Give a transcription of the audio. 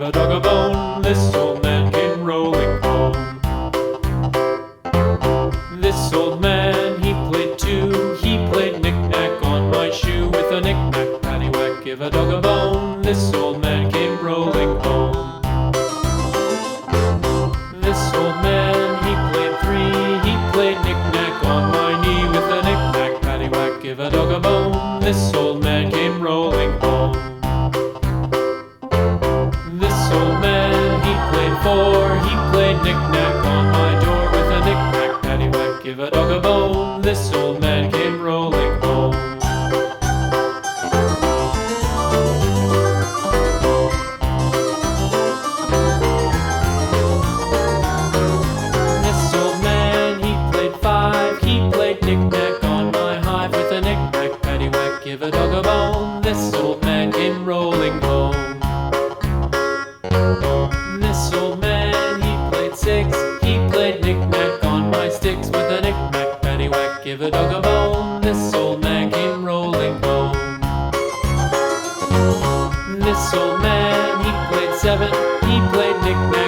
a dog a bone. This old man came rolling home. This old man, he played too. He played knick-knack on my shoe. With a knick-knack, paddywhack, give a dog a bone. This old man came rolling home. This old man, he played three. He played knick-knack on my knee. With a knick-knack, paddywhack, give a dog a bone. This old man came rolling home. This old man, he played four. He played knick-knack on my door. With a knick-knack, paddywhack, give a dog a bone. This old man came rolling home. This old man, he played five. He played knick-knack on my hive. With a knick-knack, paddywhack, give a dog a bone. This old man came rolling home. This old man, he played six. He played knick-knack on my sticks. With a knick-knack, paddywhack, give a dog a bone. This old man came rolling home. This old man, he played seven. He played knick-knack